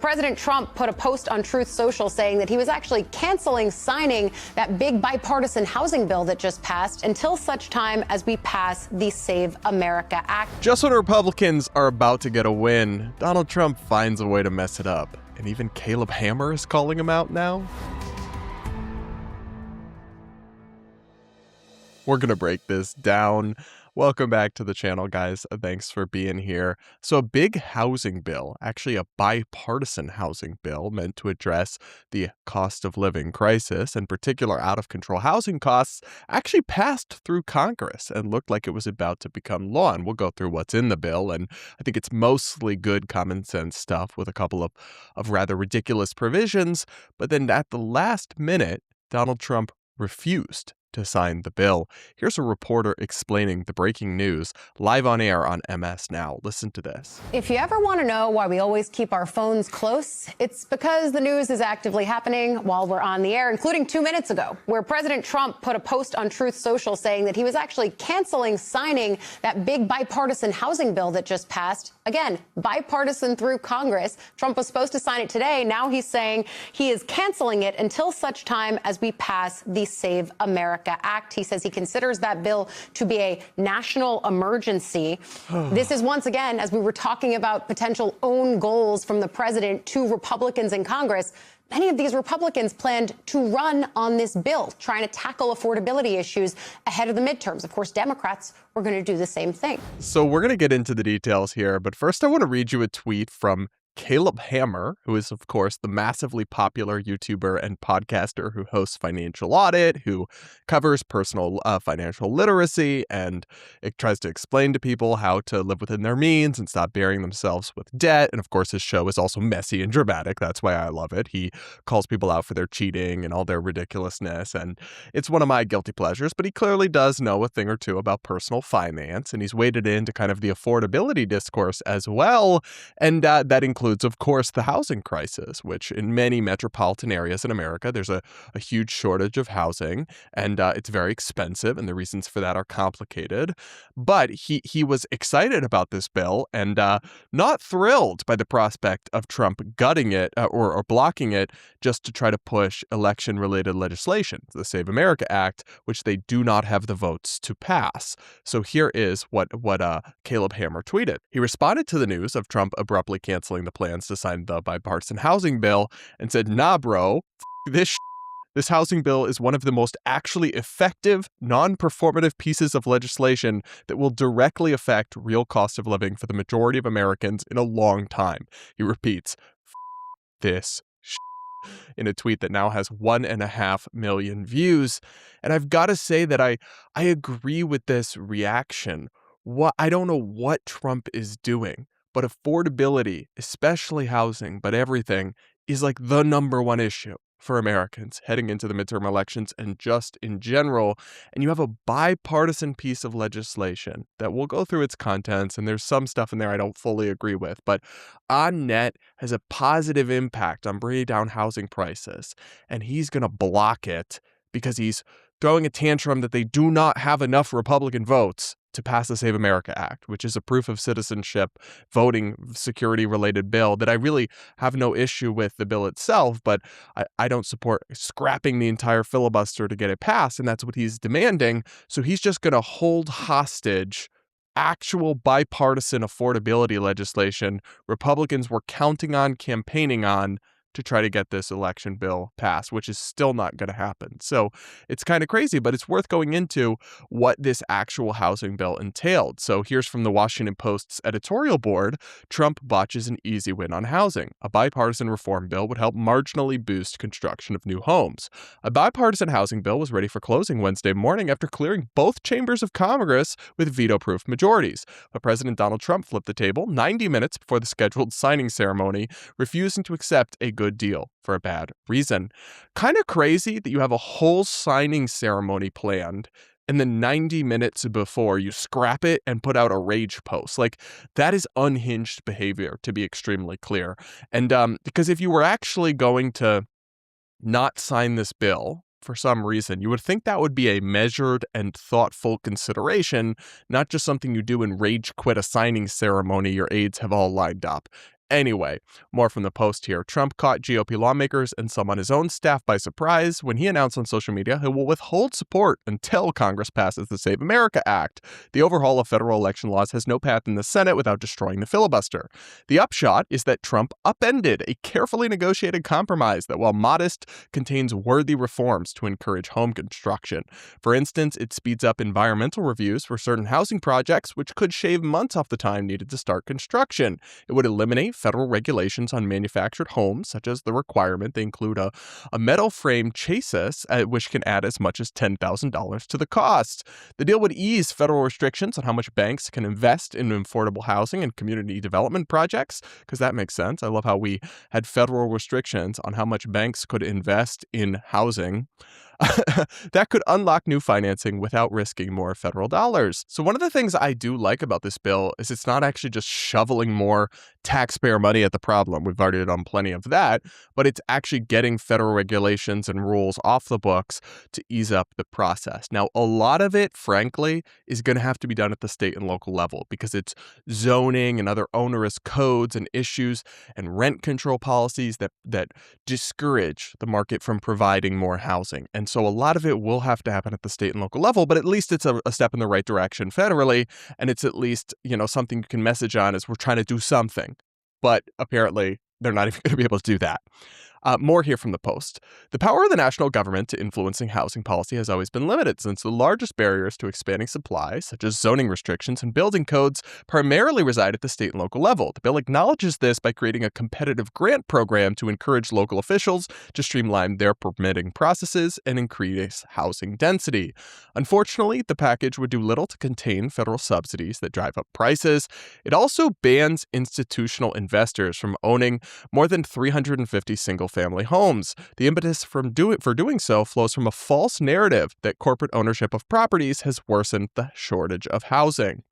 President Trump put a post on Truth Social saying that he was actually canceling signing that big bipartisan housing bill that just passed until such time as we pass the Save America Act. Just when Republicans are about to get a win, Donald Trump finds a way to mess it up. And even Caleb Hammer is calling him out now. We're going to break this down. Welcome back to the channel, guys. Thanks for being here. So a big housing bill, actually a bipartisan housing bill meant to address the cost of living crisis, in particular out of control housing costs, actually passed through Congress and looked like it was about to become law. And we'll go through what's in the bill. And I think it's mostly good common sense stuff with a couple of rather ridiculous provisions. But then at the last minute, Donald Trump refused to sign the bill. Here's a reporter explaining the breaking news live on air on MS Now. Listen to this. If you ever want to know why we always keep our phones close, it's because the news is actively happening while we're on the air, including 2 minutes ago, where President Trump put a post on Truth Social saying that he was actually canceling signing that big bipartisan housing bill that just passed. Again, bipartisan through Congress. Trump was supposed to sign it today. Now he's saying he is canceling it until such time as we pass the Save America Act. He says he considers that bill to be a national emergency. This is once again, as we were talking about potential own goals from the president to Republicans in Congress. Many of these Republicans planned to run on this bill, trying to tackle affordability issues ahead of the midterms. Of course, Democrats were going to do the same thing. So we're going to get into the details here, but first I want to read you a tweet from Caleb Hammer, who is, of course, the massively popular YouTuber and podcaster who hosts Financial Audit, who covers personal financial literacy, and it tries to explain to people how to live within their means and stop burying themselves with debt. And, of course, his show is also messy and dramatic. That's why I love it. He calls people out for their cheating and all their ridiculousness, and it's one of my guilty pleasures, but he clearly does know a thing or two about personal finance, and he's waded into kind of the affordability discourse as well, and that includes, of course, the housing crisis, which in many metropolitan areas in America, there's a huge shortage of housing, and it's very expensive, and the reasons for that are complicated. But he was excited about this bill and not thrilled by the prospect of Trump gutting it or blocking it just to try to push election-related legislation, the Save America Act, which they do not have the votes to pass. So here is what Caleb Hammer tweeted. He responded to the news of Trump abruptly canceling the plans to sign the bipartisan housing bill and said, "Nah, bro, this housing bill is one of the most actually effective, non-performative pieces of legislation that will directly affect real cost of living for the majority of Americans in a long time." He repeats, this in a tweet that now has 1.5 million views. And I've got to say that I agree with this reaction. I don't know what Trump is doing, but affordability, especially housing, but everything, is like the number one issue for Americans heading into the midterm elections and just in general. And you have a bipartisan piece of legislation that will go through its contents, and there's some stuff in there I don't fully agree with, but on net has a positive impact on bringing down housing prices. And he's going to block it because he's throwing a tantrum that they do not have enough Republican votes to pass the Save America Act, which is a proof of citizenship voting security related bill that I really have no issue with the bill itself, but I don't support scrapping the entire filibuster to get it passed. And that's what he's demanding. So he's just going to hold hostage actual bipartisan affordability legislation Republicans were counting on, campaigning on, to try to get this election bill passed, which is still not going to happen. So it's kind of crazy, but it's worth going into what this actual housing bill entailed. So here's from the Washington Post's editorial board. Trump botches an easy win on housing. A bipartisan reform bill would help marginally boost construction of new homes. A bipartisan housing bill was ready for closing Wednesday morning after clearing both chambers of Congress with veto-proof majorities. But President Donald Trump flipped the table 90 minutes before the scheduled signing ceremony, refusing to accept a good deal for a bad reason. Kind of crazy that you have a whole signing ceremony planned and then 90 minutes before you scrap it and put out a rage post. Like, that is unhinged behavior, to be extremely clear. And because if you were actually going to not sign this bill for some reason, you would think that would be a measured and thoughtful consideration, not just something you do in rage quit a signing ceremony your aides have all lined up. Anyway, more from the Post here. Trump caught GOP lawmakers and some on his own staff by surprise when he announced on social media he will withhold support until Congress passes the Save America Act. The overhaul of federal election laws has no path in the Senate without destroying the filibuster. The upshot is that Trump upended a carefully negotiated compromise that, while modest, contains worthy reforms to encourage home construction. For instance, it speeds up environmental reviews for certain housing projects, which could shave months off the time needed to start construction. It would eliminate federal regulations on manufactured homes, such as the requirement they include a metal frame chassis, which can add as much as $10,000 to the cost. The deal would ease federal restrictions on how much banks can invest in affordable housing and community development projects, because that makes sense. I love how we had federal restrictions on how much banks could invest in housing. That could unlock new financing without risking more federal dollars. So one of the things I do like about this bill is it's not actually just shoveling more taxpayer money at the problem. We've already done plenty of that, but it's actually getting federal regulations and rules off the books to ease up the process. Now, a lot of it, frankly, is going to have to be done at the state and local level because it's zoning and other onerous codes and issues and rent control policies that discourage the market from providing more housing. And so a lot of it will have to happen at the state and local level, but at least it's a step in the right direction federally. And it's at least, something you can message on as we're trying to do something. But apparently they're not even going to be able to do that. More here from the Post. The power of the national government to influencing housing policy has always been limited, since the largest barriers to expanding supply, such as zoning restrictions and building codes, primarily reside at the state and local level. The bill acknowledges this by creating a competitive grant program to encourage local officials to streamline their permitting processes and increase housing density. Unfortunately, the package would do little to contain federal subsidies that drive up prices. It also bans institutional investors from owning more than 350 single-family homes. The impetus for doing so flows from a false narrative that corporate ownership of properties has worsened the shortage of housing.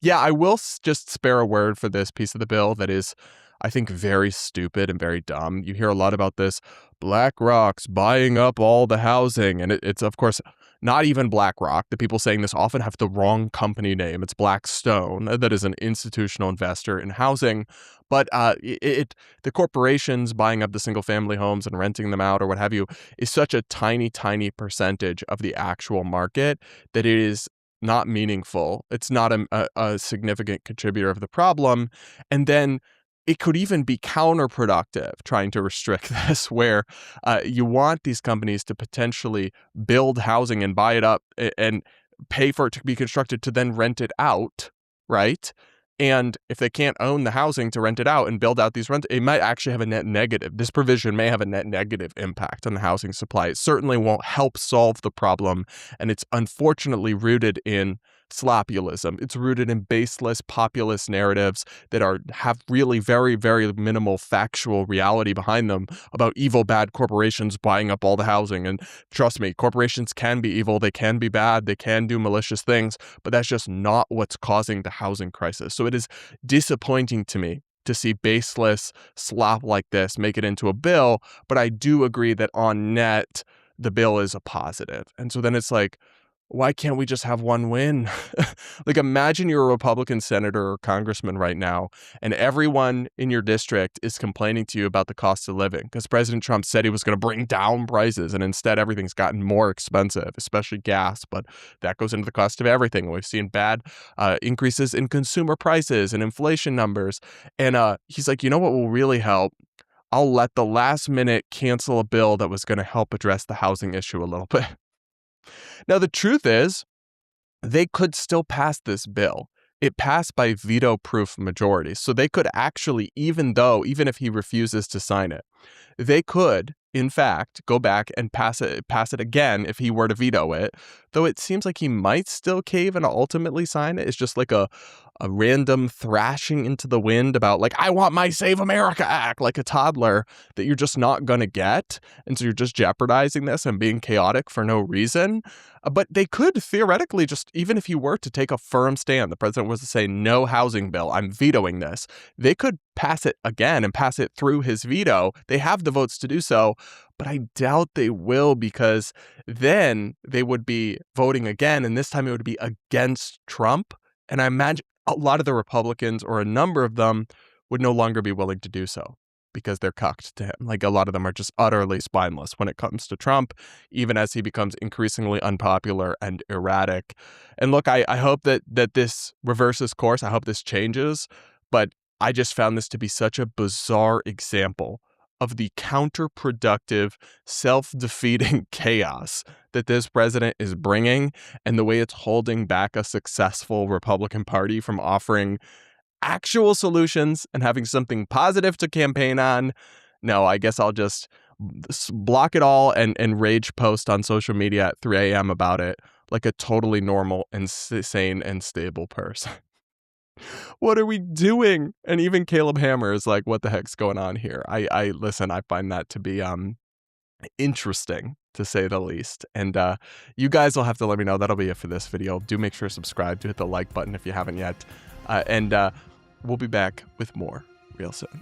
Yeah, I will just spare a word for this piece of the bill that is, I think, very stupid and very dumb. You hear a lot about this BlackRock's buying up all the housing, and it's of course not even BlackRock. The people saying this often have the wrong company name. It's Blackstone, that is an institutional investor in housing. But the corporations buying up the single-family homes and renting them out or what have you is such a tiny, tiny percentage of the actual market that it is not meaningful. It's not a significant contributor of the problem. And then it could even be counterproductive trying to restrict this, where you want these companies to potentially build housing and buy it up and pay for it to be constructed to then rent it out, right? And if they can't own the housing to rent it out and build out these rents, it might actually have a net negative. This provision may have a net negative impact on the housing supply. It certainly won't help solve the problem, and it's unfortunately rooted in slopulism. It's rooted in baseless populist narratives that have really very, very minimal factual reality behind them about evil, bad corporations buying up all the housing. And trust me, corporations can be evil, they can be bad, they can do malicious things, but that's just not what's causing the housing crisis. So it is disappointing to me to see baseless slop like this make it into a bill, but I do agree that on net, the bill is a positive. And so then it's like, why can't we just have one win? Like, imagine you're a Republican senator or congressman right now, and everyone in your district is complaining to you about the cost of living because President Trump said he was going to bring down prices, and instead everything's gotten more expensive, especially gas. But that goes into the cost of everything. We've seen bad increases in consumer prices and inflation numbers. And he's like, you know what will really help? I'll let the last minute cancel a bill that was going to help address the housing issue a little bit. Now, the truth is, they could still pass this bill. It passed by veto-proof majority. So they could actually, even if he refuses to sign it, they could, in fact, go back and pass it again if he were to veto it. Though it seems like he might still cave and ultimately sign it. It's just like a random thrashing into the wind about, like, I want my Save America Act, like a toddler that you're just not going to get. And so you're just jeopardizing this and being chaotic for no reason. But they could theoretically just, even if he were to take a firm stand, the president was to say, no housing bill, I'm vetoing this, they could pass it again and pass it through his veto. They have the votes to do so, but I doubt they will, because then they would be voting again, and this time it would be against Trump. And I imagine a lot of the Republicans, or a number of them, would no longer be willing to do so because they're cucked to him. Like, a lot of them are just utterly spineless when it comes to Trump, even as he becomes increasingly unpopular and erratic. And look, I hope that this reverses course. I hope this changes. But I just found this to be such a bizarre example of the counterproductive, self-defeating chaos that this president is bringing, and the way it's holding back a successful Republican Party from offering actual solutions and having something positive to campaign on. No, I guess I'll just block it all and rage post on social media at 3 a.m. about it like a totally normal and sane and stable person. What are we doing? And even Caleb Hammer is like, what the heck's going on here? I listen, I find that to be interesting, to say the least. And you guys will have to let me know. That'll be it for this video. Do make sure to subscribe, to hit the like button if you haven't yet. And we'll be back with more real soon.